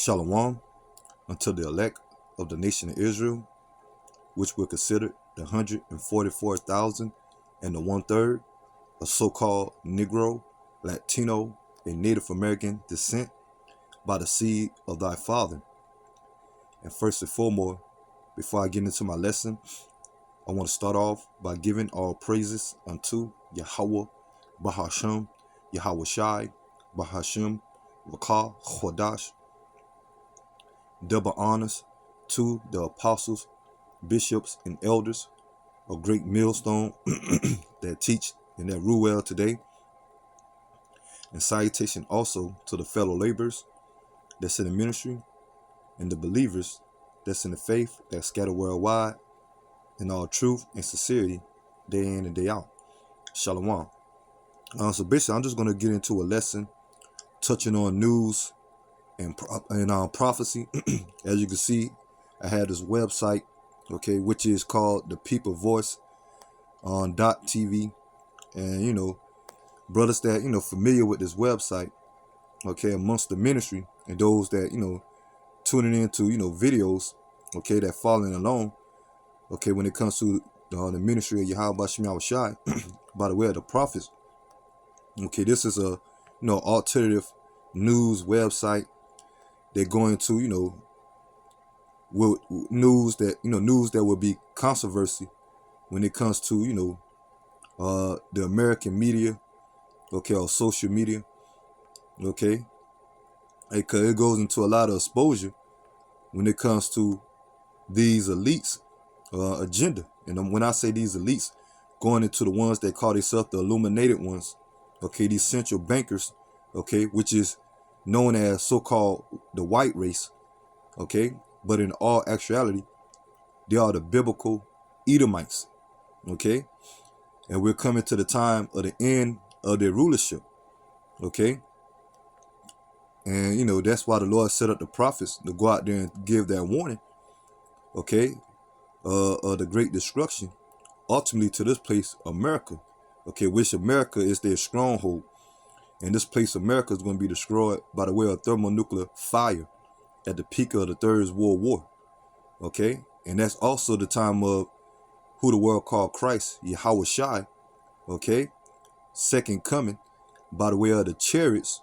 Shalom unto the elect of the nation of Israel, which were considered the 144,000 and the 1/3 of so-called Negro, Latino, and Native American descent by the seed of thy father. And first and foremost, before I get into my lesson, I want to start off by giving all praises unto Yahweh, Bahasham, Yahweh Shai, Bahasham, Vakah, Chodash. Double honors to the apostles, bishops, and elders of great millstone that teach and that rule well today. And salutation also to the fellow laborers that's in the ministry and the believers that's in the faith that scatter worldwide in all truth and sincerity day in and day out. Shalom. So basically, I'm just going to get into a lesson touching on news and prophecy. As you can see, I had this website, okay, which is called the People Voice on .tv, and brothers that familiar with this website, okay, amongst the ministry and those that tuning into videos, okay, that following along, okay, when it comes to the ministry of Yahweh Shai Shai, by the way of the prophets, okay, this is a alternative news website. They're going to news that will be controversy when it comes to the American media, okay, or social media, okay, because it goes into a lot of exposure when it comes to these elites agenda. And when I say these elites, going into the ones that call themselves the illuminated ones, okay, these central bankers, okay, which is known as so-called the white race, okay, but in all actuality, they are the biblical Edomites, okay, and we're coming to the time of the end of their rulership, okay, and that's why the Lord set up the prophets to go out there and give that warning, okay, of the great destruction, ultimately to this place, America, okay, which America is their stronghold. And this place, America, is going to be destroyed by the way of thermonuclear fire at the peak of the Third World War. Okay? And that's also the time of who the world called Christ, Yahweh Shai. Okay? Second coming by the way of the chariots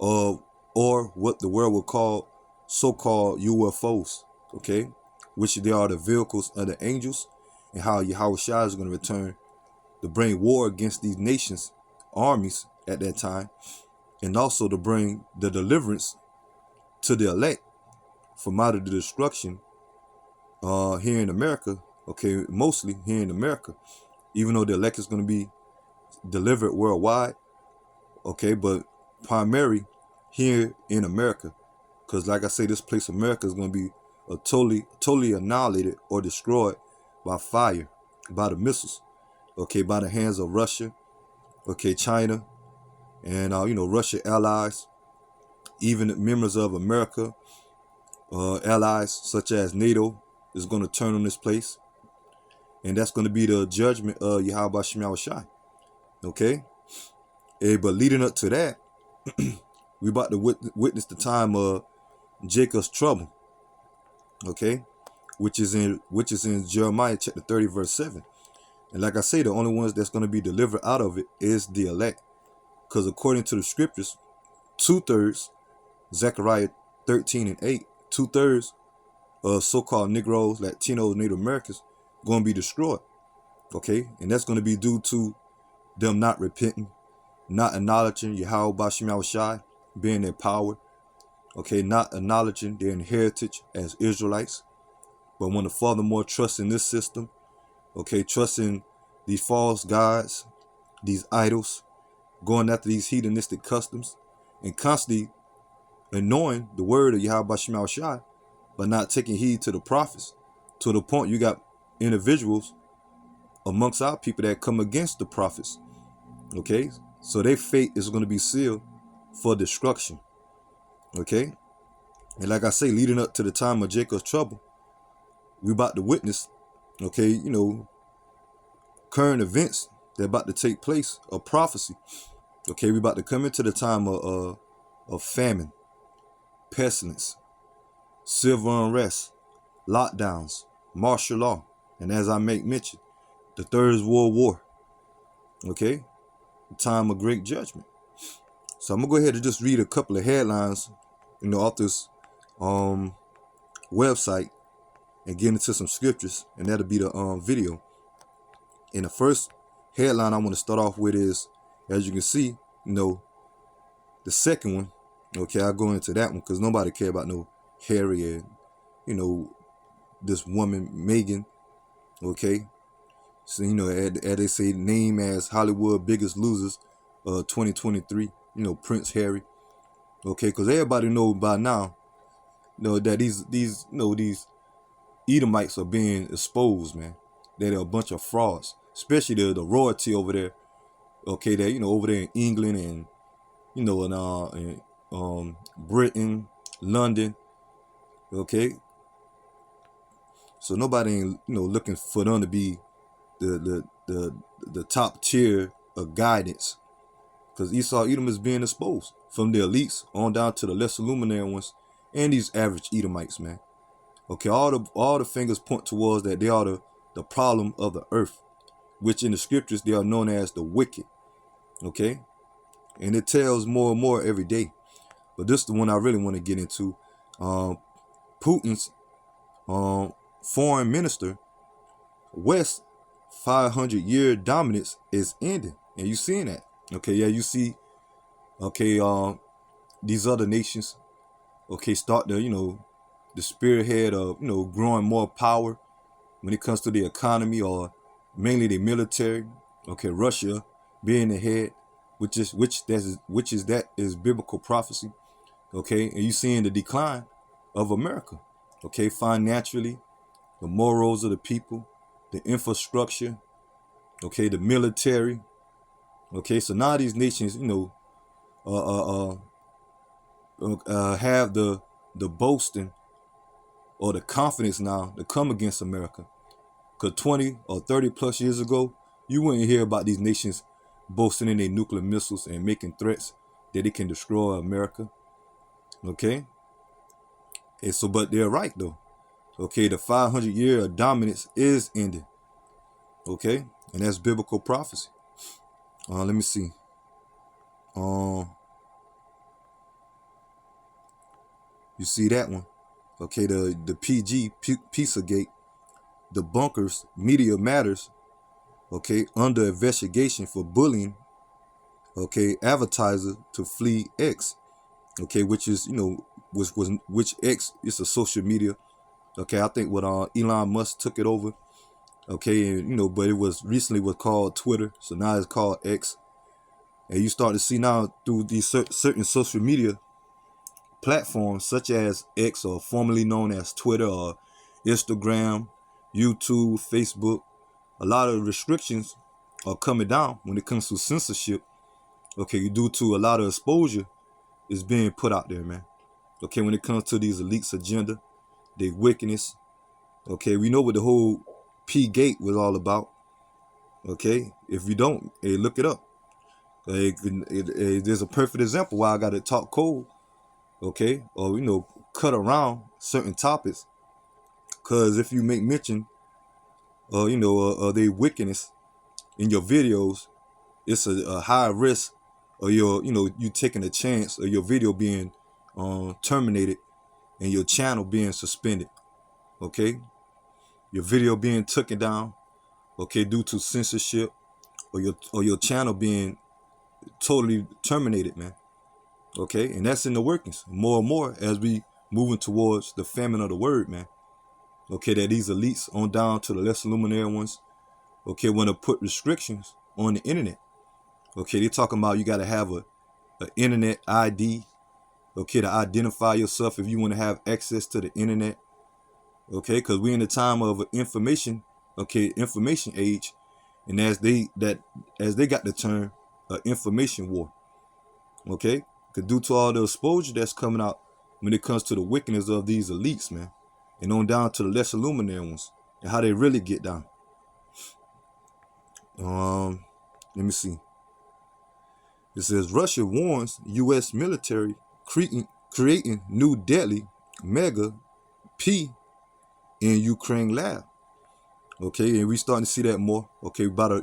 of, or what the world will call so-called UFOs. Okay? Which they are the vehicles of the angels, and how Yahweh Shai is going to return to bring war against these nations, armies, at that time, and also to bring the deliverance to the elect from out of the destruction here in America, okay, mostly here in America, even though the elect is going to be delivered worldwide, okay, but primary here in America, because like I say, this place America is going to be totally annihilated or destroyed by fire, by the missiles, okay, by the hands of Russia, okay, China, and Russia allies, even members of America, allies such as NATO, is going to turn on this place, and that's going to be the judgment of Yahweh Shai. Okay, but leading up to that, we about to witness the time of Jacob's trouble. Okay, which is in Jeremiah chapter 30 verse 7, and like I say, the only ones that's going to be delivered out of it is the elect. Because according to the scriptures, 2/3, Zechariah 13 and 8, 2/3 of so-called Negroes, Latinos, Native Americans going to be destroyed. Okay, and that's going to be due to them not repenting, not acknowledging Yahweh Shai being their power. Okay, not acknowledging their heritage as Israelites, but want to furthermore trust in this system. Okay, trusting these false gods, these idols, going after these hedonistic customs, and constantly ignoring the word of Yahweh Shai, but not taking heed to the prophets, to the point you got individuals amongst our people that come against the prophets. Okay, so their fate is going to be sealed for destruction. Okay, and like I say, leading up to the time of Jacob's trouble, we about to witness, okay, current events that about to take place of prophecy. Okay, we about to come into the time of famine, pestilence, civil unrest, lockdowns, martial law, and as I make mention, the Third World War. Okay, the time of great judgment. So I'm gonna go ahead and just read a couple of headlines, off this website and get into some scriptures, and that'll be the video. And the first headline I want to start off with is, as you can see, the second one. Okay, I'll go into that one because nobody care about no Harry and this woman Megan. Okay, so as they say, name as Hollywood biggest losers, 2023. Prince Harry. Okay, because everybody know by now, that these Edomites are being exposed, man. That they're a bunch of frauds, especially the royalty over there. Okay, that over there in England and Britain, London. Okay, so nobody ain't looking for them to be the top tier of guidance, because Esau Edom is being exposed from the elites on down to the lesser luminary ones and these average Edomites, man. Okay, all the fingers point towards that they are the problem of the earth, which in the scriptures they are known as the wicked. Okay, and it tells more and more every day. But this is the one I really want to get into. Putin's foreign minister West 500-year dominance is ending, and you seeing that. Okay, yeah, you see. Okay, these other nations, okay, start to the spearhead of growing more power when it comes to the economy, or mainly the military. Okay, Russia being the head, which is biblical prophecy. Okay, and you seeing the decline of America. Okay, financially, the morals of the people, the infrastructure. Okay, the military. Okay, so now these nations, have the boasting or the confidence now to come against America. Because 20 or 30 plus years ago, you wouldn't hear about these nations boasting in their nuclear missiles and making threats that it can destroy America. Okay? And so, but they're right though. Okay, the 500-year of dominance is ending. Okay? And that's biblical prophecy. Let me see. You see that one? Okay, the PG, Pizzagate, the bunkers, Media Matters, okay, under investigation for bullying, okay, advertiser to flee X, okay, which is, which X is a social media, okay, I think what Elon Musk took it over, okay, and, but it was recently called Twitter, so now it's called X, and you start to see now through these certain social media platforms such as X, or formerly known as Twitter, or Instagram, YouTube, Facebook, a lot of restrictions are coming down when it comes to censorship. Okay, due to a lot of exposure is being put out there, man. Okay, when it comes to these elites' agenda, their wickedness. Okay, we know what the whole P Gate was all about. Okay, if you don't, hey, look it up. There's a perfect example why I got to talk cold. Okay, or cut around certain topics, because if you make mention their wickedness in your videos, it's a high risk of you taking a chance of your video being terminated and your channel being suspended. Okay, your video being taken down, okay, due to censorship, or your channel being totally terminated, man. Okay, and that's in the workings more and more as we moving towards the famine of the word, man. Okay, that these elites on down to the lesser luminary ones, okay, want to put restrictions on the internet. Okay, they're talking about you got to have a internet ID, okay, to identify yourself if you want to have access to the internet. Okay, because we're in the time of information, okay, information age, and as they got the term information war. Okay, because due to all the exposure that's coming out when it comes to the wickedness of these elites, man, and on down to the lesser luminary ones and how they really get down. Let me see. It says Russia warns U.S. military creating new deadly mega P in Ukraine lab. Okay, and we starting to see that more. Okay, about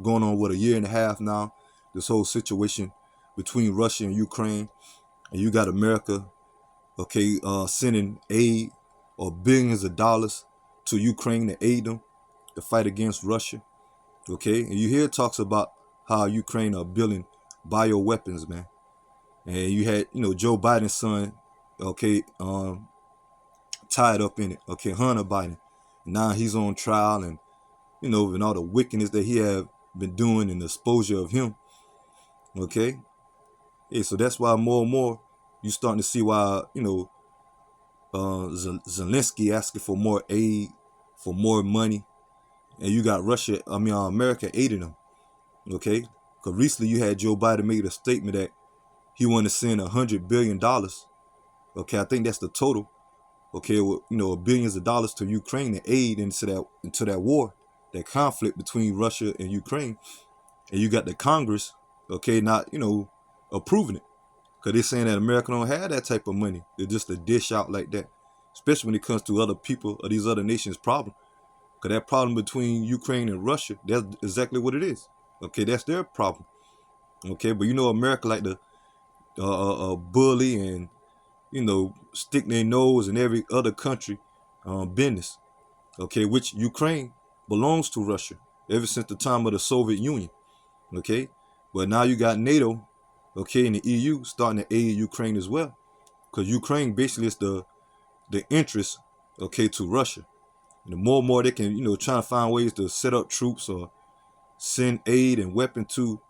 going on with a year and a half now. This whole situation between Russia and Ukraine, and you got America, okay, sending aid or billions of dollars to Ukraine to aid them to fight against Russia. Okay, and you hear talks about how Ukraine are building bioweapons, man. And you had, Joe Biden's son, okay, tied up in it. Okay, Hunter Biden. Now he's on trial, and and all the wickedness that he have been doing and the exposure of him. Okay, yeah, so that's why more and more you starting to see why Zelensky asking for more aid, for more money, and you got America aiding them. Okay, because recently you had Joe Biden make a statement that he want to send $100 billion. Okay, I think that's the total. Okay, with, billions of dollars to Ukraine to aid into that war, that conflict between Russia and Ukraine. And you got the Congress, okay, not approving it, because they're saying that America don't have that type of money. They're just a dish out like that, especially when it comes to other people or these other nations' problem. Because that problem between Ukraine and Russia, that's exactly what it is. Okay, that's their problem. Okay, but America like to bully and stick their nose in every other country business. Okay, which Ukraine belongs to Russia ever since the time of the Soviet Union. Okay, but now you got NATO, okay, and the EU starting to aid Ukraine as well, because Ukraine basically is the interest, okay, to Russia. And the more and more they can, try to find ways to set up troops or send aid and weapon to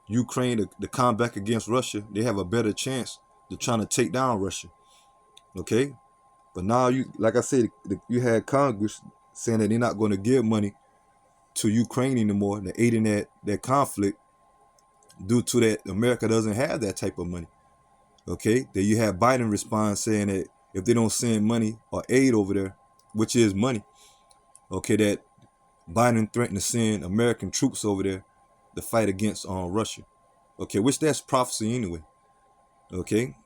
Ukraine to combat against Russia, they have a better chance to trying to take down Russia. Okay, but now like I said, you had Congress saying that they're not going to give money to Ukraine anymore, and they're aiding that conflict due to that America doesn't have that type of money. Okay, then you have Biden respond saying that if they don't send money or aid over there, which is money, okay, that Biden threatened to send American troops over there to fight against Russia. Okay, which that's prophecy anyway. Okay,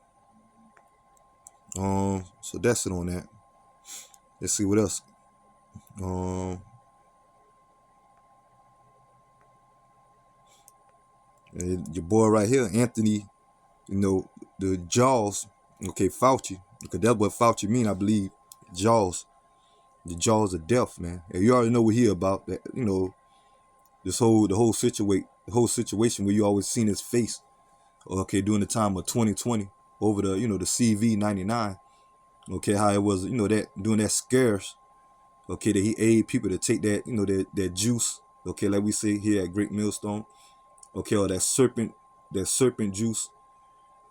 so that's it on that. Let's see what else. Your boy right here, Anthony, the Jaws, okay, Fauci, because that's what Fauci mean, I believe, Jaws, the Jaws of death, man. And you already know what he about, that, the whole situation where you always seen his face, okay, during the time of 2020 over the CV-99, okay, how it was, that during that scares, okay, that he aid people to take that, that juice, okay, like we say here at Great Millstone, okay, or that serpent juice,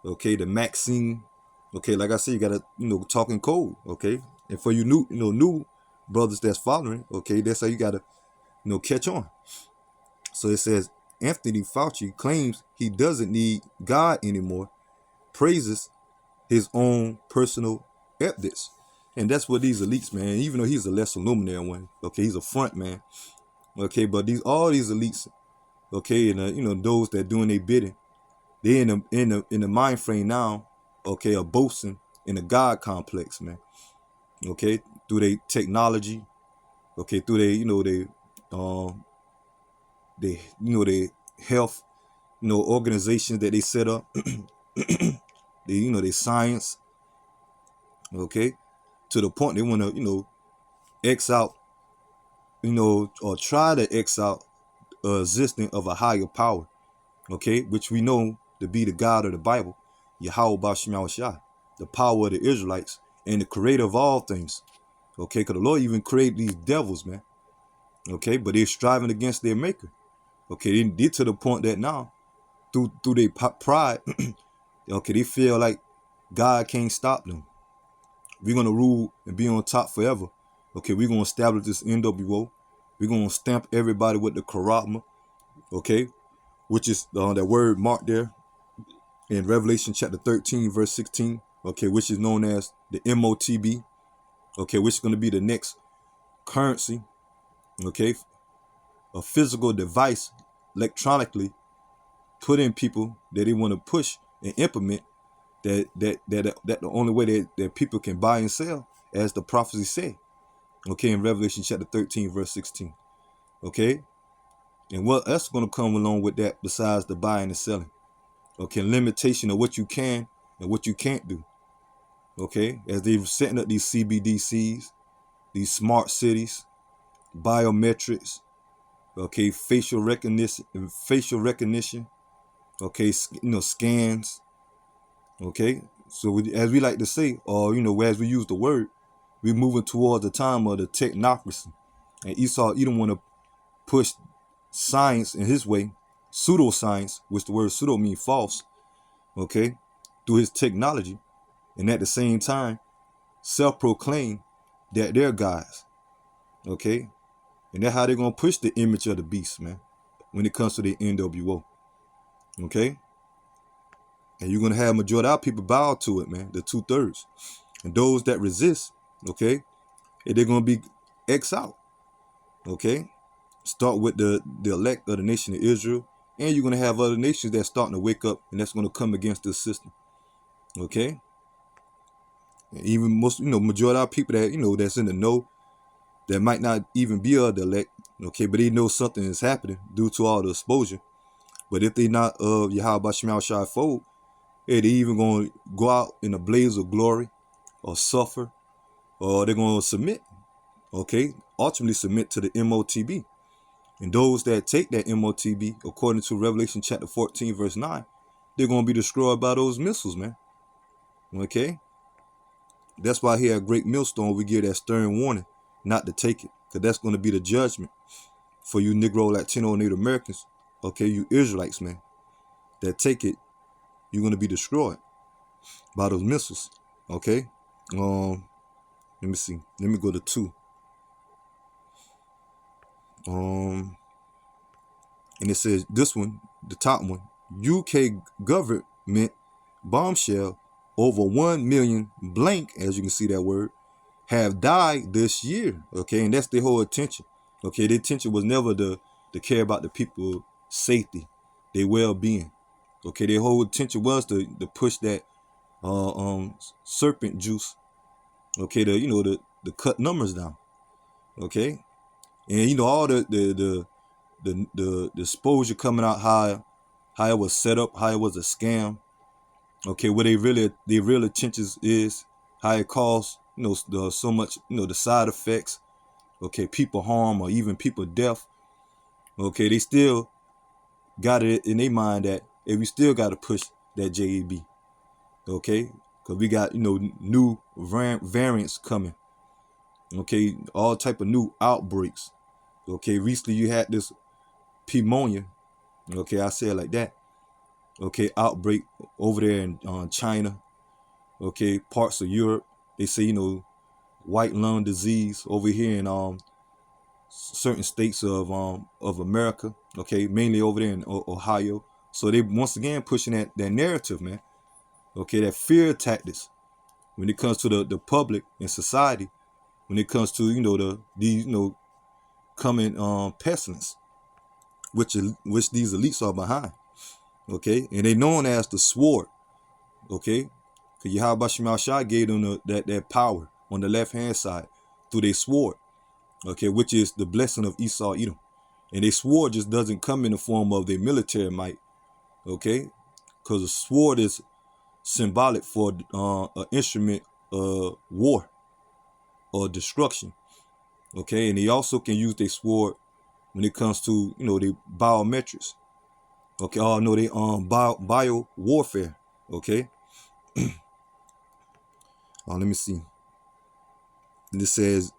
okay, the Maxine, okay, like I said, you gotta, talking code, okay, and for you new brothers that's following, okay, that's how you gotta, catch on. So it says Anthony Fauci claims he doesn't need God anymore, praises his own personal evidence, and that's what these elites, man. Even though he's a lesser luminary one, okay, he's a front man, okay, but all these elites, okay, and those that doing their bidding, they in the mind frame now, okay, of boasting in the God complex, man. Okay, through their technology, okay, through their health, organizations that they set up, they science, okay, to the point they want to, X out, or try to X out existence of a higher power, okay, which we know to be the God of the Bible, Yahweh Bashim Shah, the power of the Israelites and the creator of all things, okay, because the Lord even created these devils, man, okay, but they're striving against their maker, okay, they get to the point that now, through their pride, okay, they feel like God can't stop them. We're going to rule and be on top forever, okay, we're going to establish this NWO, we're going to stamp everybody with the Karama, okay, which is that word marked there in Revelation chapter 13, verse 16, okay, which is known as the MOTB, okay, which is going to be the next currency, okay, a physical device electronically put in people that they want to push and implement that the only way that people can buy and sell as the prophecy say, okay, in Revelation chapter 13, verse 16. Okay? And what else is going to come along with that besides the buying and selling? Okay, limitation of what you can and what you can't do. Okay, as they're setting up these CBDCs, these smart cities, biometrics, okay, facial recognition, okay, scans, okay. So as we like to say, or as we use the word, we're moving towards the time of the technocracy. And Esau, don't want to push science in his way, pseudoscience, which the word pseudo means false, okay, through his technology, and at the same time, self-proclaim that they're guys, okay, and that's how they're gonna push the image of the beast, man, when it comes to the NWO, okay, and you're gonna have majority of our people bow to it, man, the 2/3, and those that resist, okay, they're gonna be exiled, okay. Start with the elect of the nation of Israel, and you're gonna have other nations that's starting to wake up, and that's gonna come against this system, okay. And even most, majority of our people that that's in the know, that might not even be of the elect, okay, but they know something is happening due to all the exposure. But if they not of Yahweh Shemel Shai fold, hey, they even gonna go out in a blaze of glory, or suffer, or they're gonna submit, okay, ultimately submit to the MOTB. And those that take that MOTB, according to Revelation chapter 14, verse 9, they're going to be destroyed by those missiles, man. Okay? That's why here at Great Millstone, we give that stern warning not to take it, because that's going to be the judgment for you Negro, Latino, and Native Americans, okay, you Israelites, man, that take it, you're going to be destroyed by those missiles, okay? Let me see. Let me go to 2. And it says, this one, the top one, UK government bombshell, over 1 million blank, as you can see that word, have died this year. Okay, and that's their whole attention. Okay, their attention was never to care about the people's safety, their well-being. Okay, their whole attention was to push that serpent juice. Okay, to cut numbers down. Okay, and all the exposure coming out, how it was set up, how it was a scam. Okay, what their real intentions is, how it caused so much, the side effects. Okay, people harm or even people death. Okay, they still got it in their mind that we still got to push that JAB. Okay, because we got new variants coming. Okay, all type of new outbreaks. Okay, recently you had this pneumonia. Okay, I say it like that. Okay, outbreak over there in China. Okay, parts of Europe. They say white lung disease over here in certain states of America. Okay, mainly over there in Ohio. So they once again pushing that narrative, man. Okay, that fear tactics when it comes to the public and society. When it comes to these coming pestilence, which these elites are behind. Okay, and they known as the sword. Okay, because Yahweh Shemal Shai gave them that power on the left hand side through their sword. Okay, which is the blessing of Esau Edom. And their sword just doesn't come in the form of their military might. Okay, because the sword is symbolic for an instrument of war or destruction. Okay, and they also can use their sword when it comes to their biometrics. Okay, oh no, they bio warfare. Okay, let me see. And it says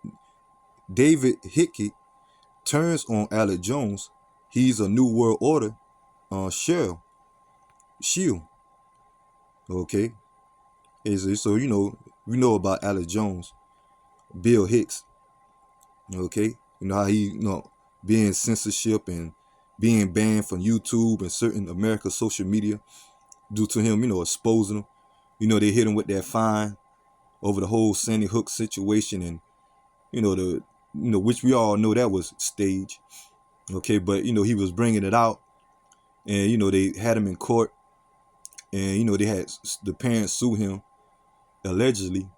David Hickey turns on Alex Jones. He's a new world order shield. Okay, so we know about Alex Jones, Bill Hicks. Okay, how he being censorship and being banned from YouTube and certain American social media due to him exposing them. They hit him with that fine over the whole Sandy Hook situation, and which we all know that was staged. Okay, but he was bringing it out, and they had him in court, and they had the parents sue him allegedly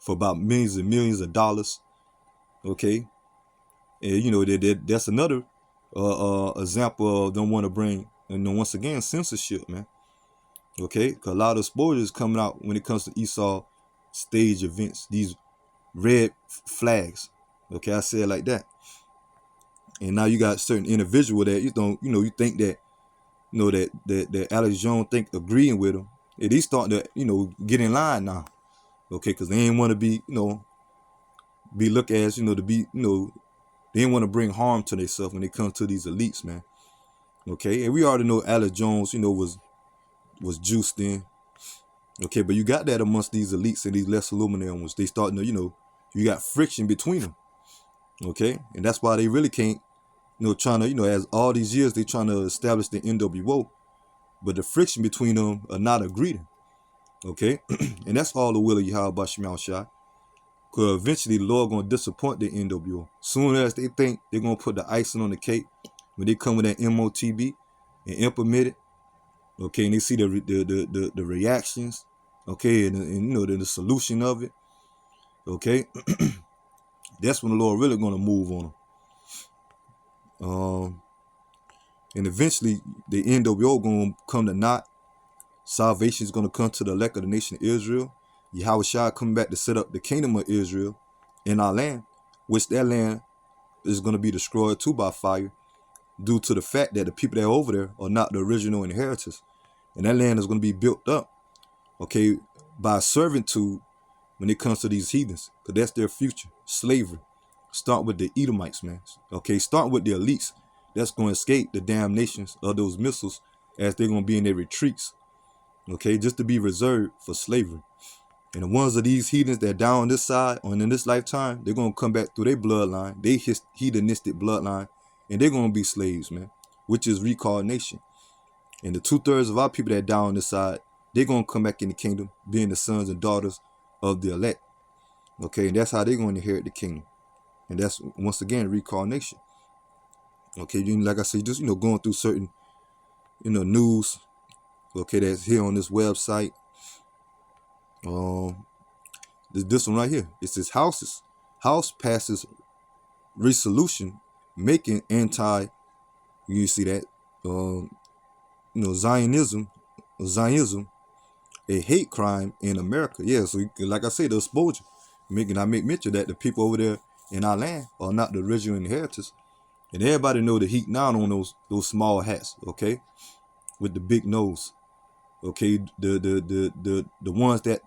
for about millions and millions of dollars. Okay, and you know that's another example of them want to bring, and then once again, censorship, man. Okay, because a lot of exposure is coming out when it comes to Esau stage events, these red flags. Okay, I say it like that. And now you got certain individual that you think that that Alex Jones think agreeing with him, and he's starting to get in line now. Okay, because they ain't want to be be looked as to be they ain't want to bring harm to themselves when it comes to these elites, man. Okay, and we already know Alex Jones was juiced in. Okay, but you got that amongst these elites and these less illuminated ones. They starting to you got friction between them. Okay, and that's why they really can't trying to as all these years they trying to establish the NWO, but the friction between them are not agreeing. Okay, and that's all the will of Yahweh Bashim Shai. Because eventually the Lord gonna disappoint the NWO. Soon as they think they're gonna put the icing on the cake, when they come with that MOTB and implement it, okay, and they see the reactions, okay, and the solution of it, okay, that's when the Lord really gonna move on them. And eventually the NWO gonna come to naught. Salvation is gonna come to the elect of the nation of Israel. Yahweh Shai coming back to set up the kingdom of Israel in our land, which that land is gonna be destroyed too by fire, due to the fact that the people that are over there are not the original inheritors. And that land is going to be built up, okay, by servitude when it comes to these heathens, because that's their future, slavery. Start with the Edomites, man. Okay, start with the elites that's going to escape the damnations of those missiles as they're going to be in their retreats, okay, just to be reserved for slavery. And the ones of these heathens that are down on this side or in this lifetime, they're going to come back through their bloodline, they heathenistic bloodline, and they're going to be slaves, man, which is reincarnation. And the 2/3 of our people that are down on this side, they're going to come back in the kingdom, being the sons and daughters of the elect. Okay, and that's how they're going to inherit the kingdom. And that's, once again, reincarnation. Okay, like I said, just, going through certain, news, okay, that's here on this website. This one right here. It says House passes resolution making you see that, Zionism a hate crime in America. Yeah, so like I say, the exposure. I make mention that the people over there in our land are not the original inheritors. And everybody know the heat now on those small hats, okay? With the big nose. Okay, the ones that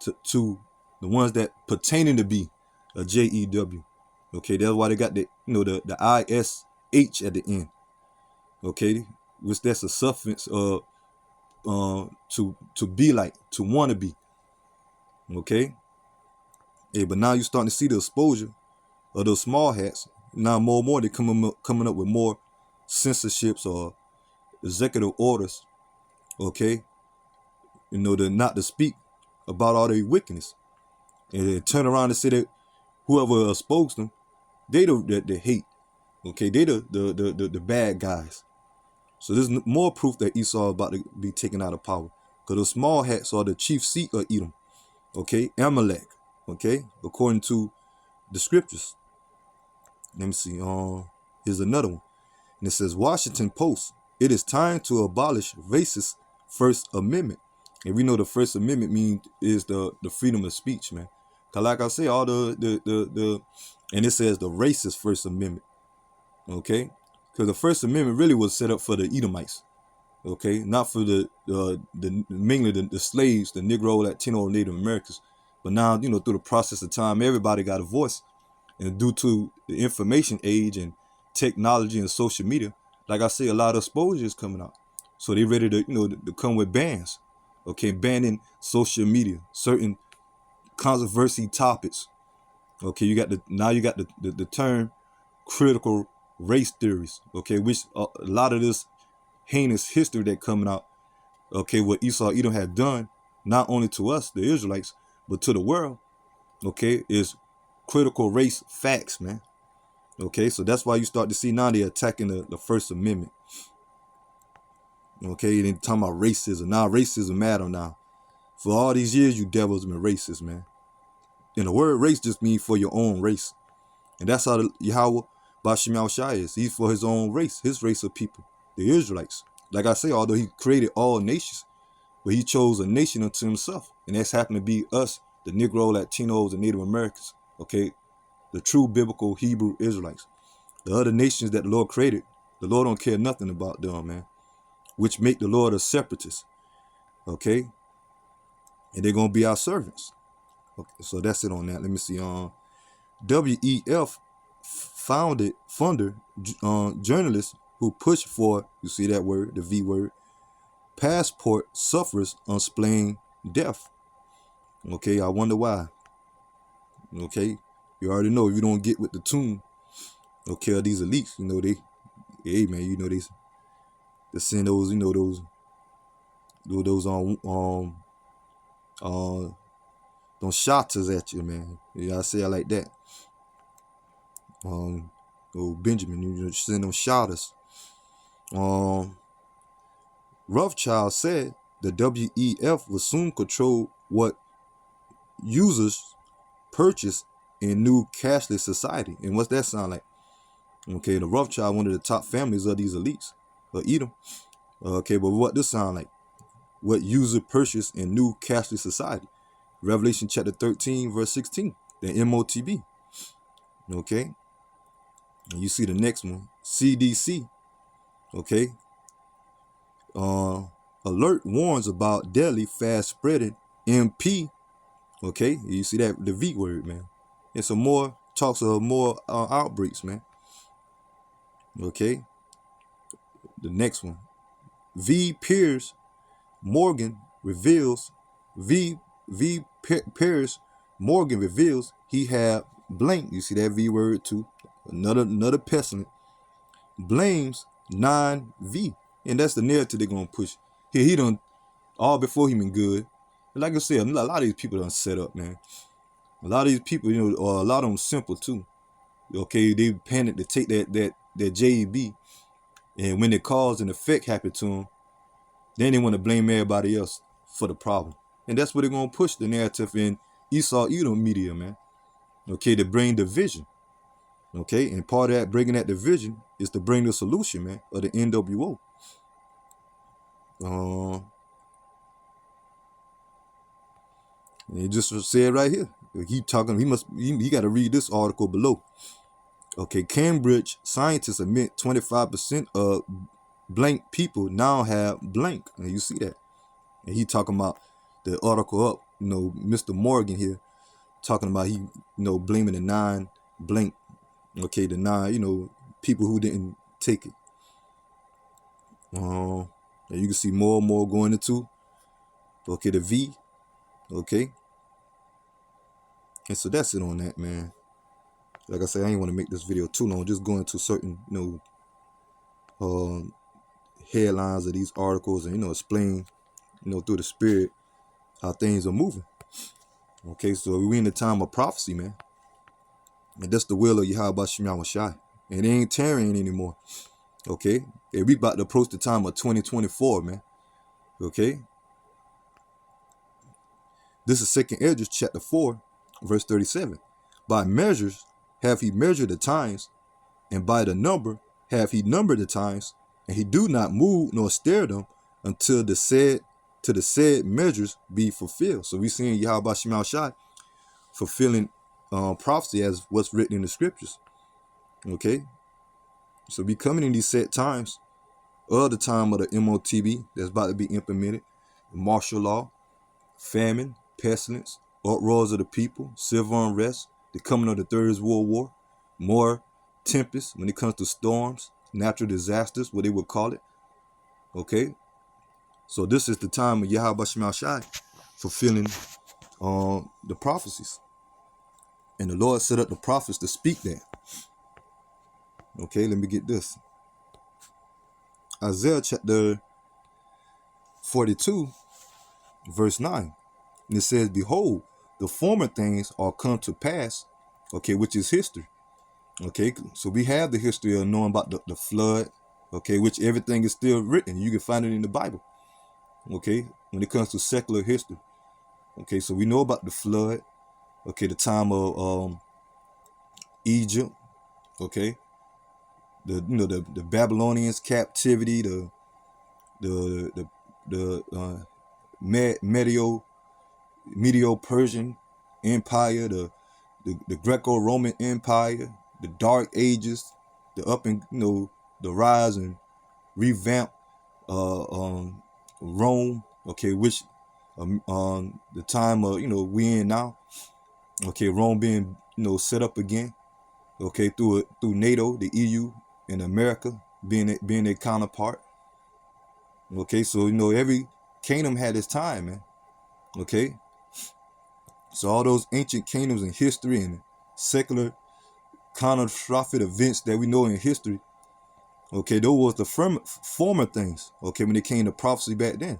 the ones that pertaining to be a JEW. Okay, that's why they got the the ISH at the end. Okay, which that's a suffix to be like, to want to be. Okay, yeah, but now you're starting to see the exposure of those small hats. Now more and more they're coming up with more censorships or executive orders. Okay, not to speak about all their wickedness, and they turn around and say that whoever exposed them, they the hate. Okay, they the bad guys. So there's more proof that Esau is about to be taken out of power. Because those small hats are the chief seat of Edom. Okay, Amalek. Okay, according to the scriptures. Let me see. Here's another one. And it says, Washington Post, it is time to abolish racist First Amendment. And we know the First Amendment is the freedom of speech, man. Cause like I say, all the and it says the racist First Amendment. Okay, because the First Amendment really was set up for the Edomites. Okay, not for mainly the slaves, the Negro, Latino, Native Americans. But now, through the process of time, everybody got a voice. And due to the information age and technology and social media, like I say, a lot of exposure is coming out. So they ready to, to come with bans. Okay, banning social media, certain controversy topics. Okay, you got the term critical race theories. Okay, which a lot of this heinous history that coming out. Okay, what Esau Edom had done, not only to us, the Israelites, but to the world. Okay, is critical race facts, man. Okay, so that's why you start to see now they're attacking the First Amendment. Okay, and talking about racism. Now racism matter now. For all these years, you devils been racist, man. And the word race just means for your own race. And that's how Yahweh Bashim Yahushua is. He's for his own race, his race of people, the Israelites. Like I say, although he created all nations, but he chose a nation unto himself. And that's happened to be us, the Negro, Latinos, and Native Americans. Okay, the true biblical Hebrew Israelites. The other nations that the Lord created, the Lord don't care nothing about them, man. Which make the Lord a separatist. Okay? And they're gonna be our servants. Okay, so that's it on that. Let me see. WEF funder, journalists who push for, you see that word, the V word, passport suffers unexplained death. Okay, I wonder why. Okay, you already know if you don't get with the tune, okay, of these elites, you know, hey man, you know, they send those, you know, those shotters at you, man. Yeah, I say it like that. Old Benjamin, you send them shotters. Rothschild said the WEF will soon control what users purchase in new cashless society. And what's that sound like? Okay, the Rothschild, one of the top families of these elites, or Edom. Okay, but what this sound like? What user purchase in new cashless society? Revelation chapter 13, verse 16, the MOTB. Okay, and you see the next one, CDC. Okay, alert warns about deadly fast spreading MP. Okay, you see that, the V word, man. And some more talks of more outbreaks, man. Okay, the next one, Piers Morgan reveals Piers Morgan reveals he had blank. You see that V word too. Another pestilent blames 9V, and that's the narrative they're gonna push. Here he done all before him and good. And like I said, a lot of these people done set up, man. A lot of these people, you know, or a lot of them simple too. Okay, they panic to take that JB, and when the cause and effect happen to them, then they want to blame everybody else for the problem. And that's what they're going to push the narrative in Esau Edom media, man. Okay, to bring division. Okay, and part of that, bringing that division, is to bring the solution, man, of the NWO. And he just said right here. He talking. He got to read this article below. Okay, Cambridge scientists admit 25% of blank people now have blank, and you see that. And he talking about the article up, you know, Mr. Morgan here, talking about he, you know, blaming the 9 blank, okay, the 9, you know, people who didn't take it. And you can see more and more going into, okay, the V, okay. And so that's it on that, man. Like I said, I ain't want to make this video too long, just going into certain, you know, headlines of these articles and, you know, explain, you know, through the spirit how things are moving. Okay, so we in the time of prophecy, man. And that's the will of Yahweh Shema Shai. And it ain't tarrying anymore. Okay? And we about to approach the time of 2024, man. Okay? This is 2nd Esdras chapter 4, verse 37. By measures have he measured the times, and by the number have he numbered the times, and he do not move nor stir them until the said measures be fulfilled. So we seeing Yahweh Shema Shai fulfilling prophecy as what's written in the scriptures. Okay, so we coming in these set times of the time of the MOTB that's about to be implemented, martial law, famine, pestilence, uproars of the people, civil unrest, the coming of the Third World War, more tempests when it comes to storms, natural disasters, what they would call it. Okay, so this is the time of Yahweh Shema Shai fulfilling the prophecies. And the Lord set up the prophets to speak that. Okay, let me get this. Isaiah chapter 42, verse 9. And it says, behold, the former things are come to pass, okay, which is history. Okay, so we have the history of knowing about the flood, okay, which everything is still written. You can find it in the Bible, okay, when it comes to secular history. Okay, so we know about the flood, Okay, the time of Egypt. Okay, the Babylonians captivity, the the Medio Persian Empire, the Greco-Roman Empire, the Dark Ages, the up and the rise and revamp Rome. Okay, which the time of we in now. Okay, Rome being set up again. Okay, through NATO, the EU, and America being their counterpart. Okay, so every kingdom had its time, man. Okay, so all those ancient kingdoms in history and secular catastrophic events that we know in history, okay, those was the former things. Okay, when it came to prophecy back then,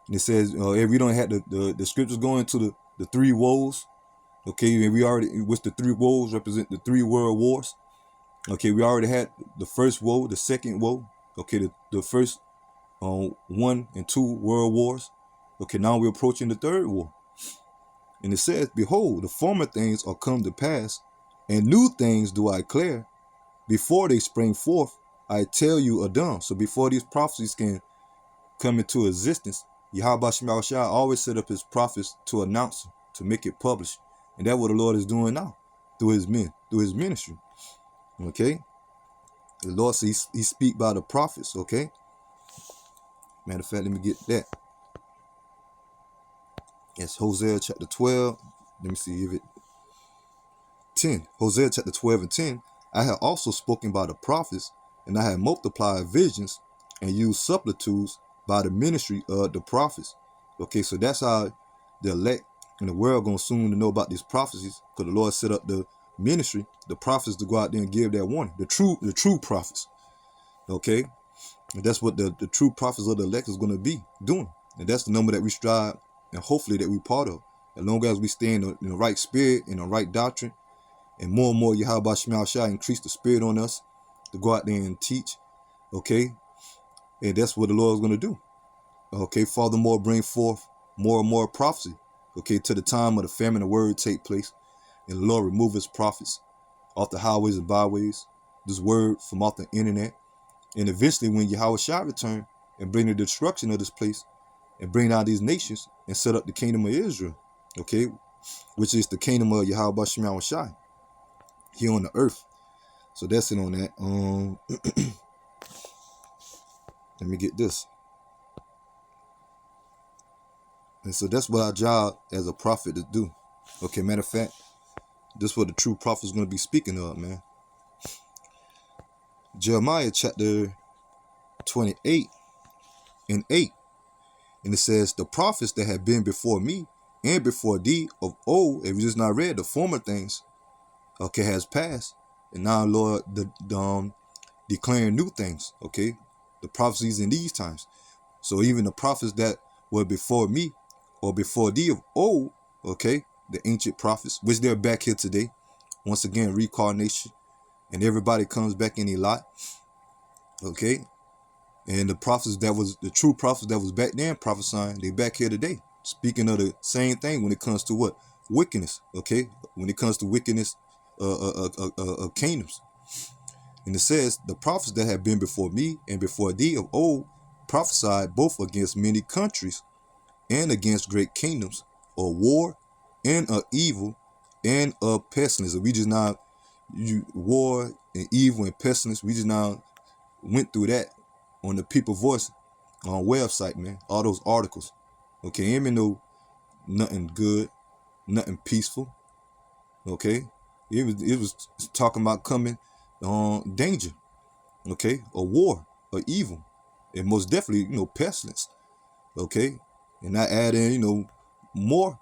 and it says if we don't have the scriptures going to the three woes. Okay, and we already, which the three woes represent the three world wars. Okay, we already had the first woe, the second woe. Okay, the first 1 and 2 world wars. Okay, now we're approaching the third war. And it says, behold, the former things are come to pass, and new things do I declare. Before they spring forth, I tell you Adam. So before these prophecies can come into existence, Yahweh Shema Shai always set up his prophets to announce them, to make it published. And that's what the Lord is doing now through his men, through his ministry. Okay? The Lord says he speak by the prophets, okay? Matter of fact, let me get that. It's Hosea chapter 12. Let me see if it 10. Hosea chapter 12 and 10. I have also spoken by the prophets, and I have multiplied visions and used substitutes by the ministry of the prophets. Okay, so that's how the elect in the world gonna soon to know about these prophecies, because the Lord set up the ministry, the prophets, to go out there and give that warning. The true prophets. Okay, and that's what the true prophets of the elect is gonna be doing, and that's the number that we strive and hopefully that we part of. As long as we stay in the right spirit, in the right doctrine, and more Yahweh Shema Shai increase the spirit on us to go out there and teach. Okay, and that's what the Lord is going to do. Okay, furthermore, bring forth more and more prophecy. Okay, to the time of the famine, the word take place, and the Lord remove his prophets off the highways and byways, this word from off the internet, and eventually when Yahweh Shai return and bring the destruction of this place and bring out these nations and set up the kingdom of Israel. Okay, which is the kingdom of Yahweh Shema Shai here on the earth. So that's it on that. Let me get this. And so that's what our job as a prophet to do. Okay, matter of fact, this is what the true prophet is going to be speaking of, man. Jeremiah chapter 28 and 8. And it says, the prophets that have been before me and before thee of old, if you just not read the former things, okay, has passed. And now, Lord, declaring new things, okay? The prophecies in these times. So even the prophets that were before me or before thee of old, okay, the ancient prophets, which they're back here today, once again, reincarnation, and everybody comes back in a lot, okay? And the prophets that was, the true prophets that was back then prophesying, they back here today, speaking of the same thing when it comes to what? Wickedness, okay? When it comes to wickedness of kingdoms. And it says, the prophets that have been before me and before thee of old prophesied both against many countries and against great kingdoms, of war and of evil and of pestilence. And we just now, war and evil and pestilence, we just now went through that on the People Voice website, man. All those articles. Okay, ain't been no nothing good, nothing peaceful. Okay, it was talking about coming danger. Okay, a war, a evil, and most definitely pestilence. Okay, and I add in more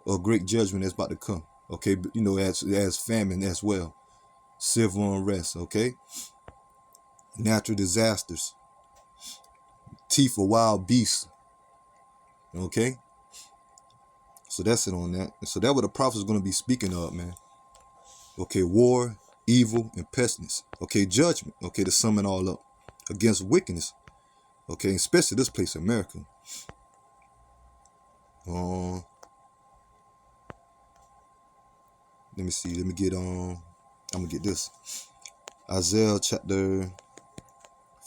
of great judgment that's about to come. Okay, as famine as well, civil unrest. Okay, natural disasters, teeth of wild beasts. Okay, so that's it on that. And so that's what the prophet is going to be speaking of, man. Okay, war, evil, and pestilence. Okay, judgment. Okay, to sum it all up, against wickedness. Okay, especially this place, America. Let me see. Let me get I'm gonna get this. Isaiah chapter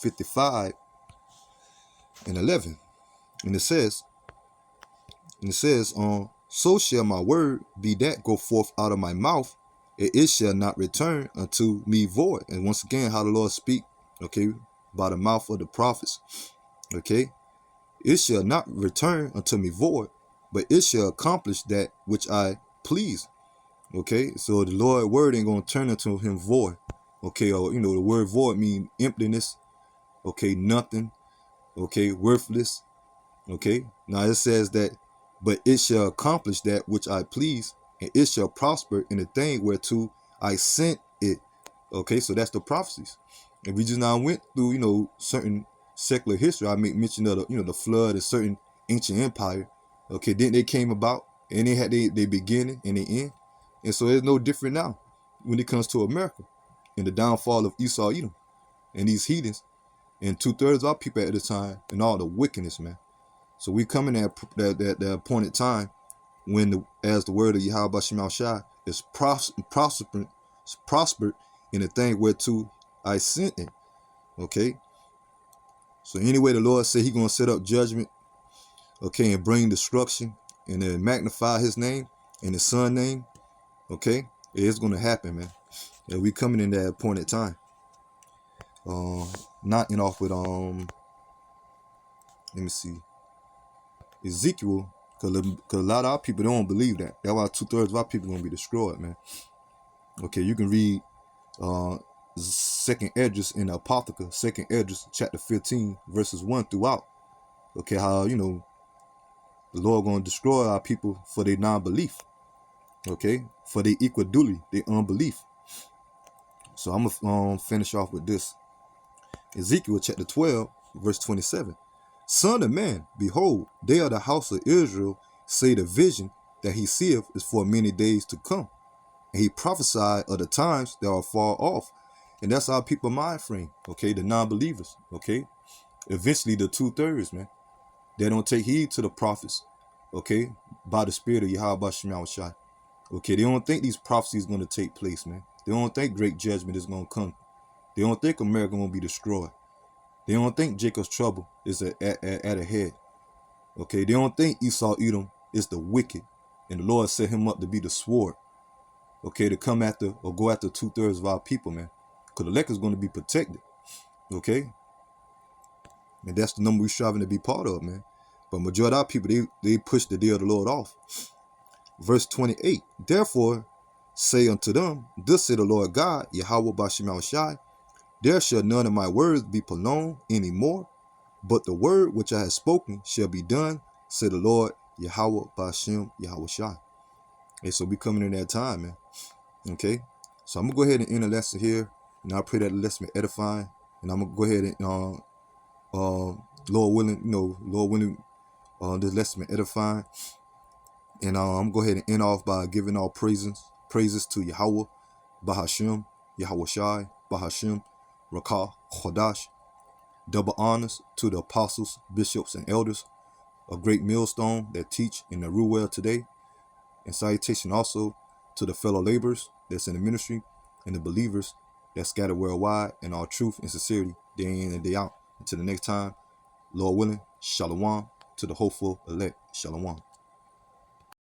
55 and 11. And it says, so shall my word be that go forth out of my mouth, and it shall not return unto me void. And once again, how the Lord speak, okay, by the mouth of the prophets, okay, it shall not return unto me void, but it shall accomplish that which I please. Okay, so the Lord word ain't gonna turn into him void. Okay, or the word void mean emptiness. Okay, nothing. Okay, worthless. Okay, now it says that, but it shall accomplish that which I please, and it shall prosper in the thing whereto I sent it. Okay, so that's the prophecies. And we just now went through, certain secular history. I make mention of the flood and certain ancient empire. Okay, then they came about and they had their beginning and their end. And so it's no different now when it comes to America and the downfall of Esau, Edom, and these heathens, and 2/3 of our people at the time, and all the wickedness, man. So we coming at the appointed time when, as the word of Yahweh Shema Shai is prospered in the thing whereto I sent it. Okay. So anyway, the Lord said He gonna set up judgment, okay, and bring destruction, and then magnify His name and His Son name. Okay, it's gonna happen, man. And we coming in that appointed time. Not in off with let me see, Ezekiel, because a lot of our people don't believe that. That's why 2/3 of our people gonna be destroyed, man. Okay, you can read second Esdras in the Apotheka, second Esdras chapter 15 verses 1 throughout. Okay, how the Lord gonna destroy our people for their non-belief. Okay, for their incredulity, their unbelief. So I'm gonna finish off with this. Ezekiel chapter 12 verse 27. Son of man, behold, they of the house of Israel say the vision that he seeth is for many days to come. And he prophesied of the times that are far off. And that's our people mind frame, okay? The non-believers, okay? Eventually the 2/3, man. They don't take heed to the prophets, okay? By the spirit of Yahweh Shema Shai. Okay, they don't think these prophecies going to take place, man. They don't think great judgment is going to come. They don't think America going to be destroyed. They don't think Jacob's trouble is at a head. Okay, they don't think Esau Edom is the wicked, and the Lord set him up to be the sword. Okay, to come after or go after 2/3 of our people, man. Because the elect is going to be protected. Okay, and that's the number we're striving to be part of, man. But majority of our people, they push the day of the Lord off. Verse 28. Therefore, say unto them, thus say the Lord God, Yahweh Bashim Shai, there shall none of my words be prolonged any more, but the word which I have spoken shall be done, say the Lord, Yahweh Bashim Yahweh Shai. And so we coming in that time, man. Okay, so I'm gonna go ahead and end the lesson here, and I pray that the lesson be edifying. And I'm gonna go ahead and Lord willing, this lesson be edifying. And I'm gonna go ahead and end off by giving all praises to Yahweh, Bahashim, Yahweh Shai, Bahashim, Rakah, Chodash. Double honors to the apostles, bishops, and elders, a great millstone that teach in the Ruel today. And salutation also to the fellow laborers that's in the ministry and the believers that scattered worldwide in all truth and sincerity, day in and day out. Until the next time, Lord willing, Shalom to the hopeful elect. Shalom.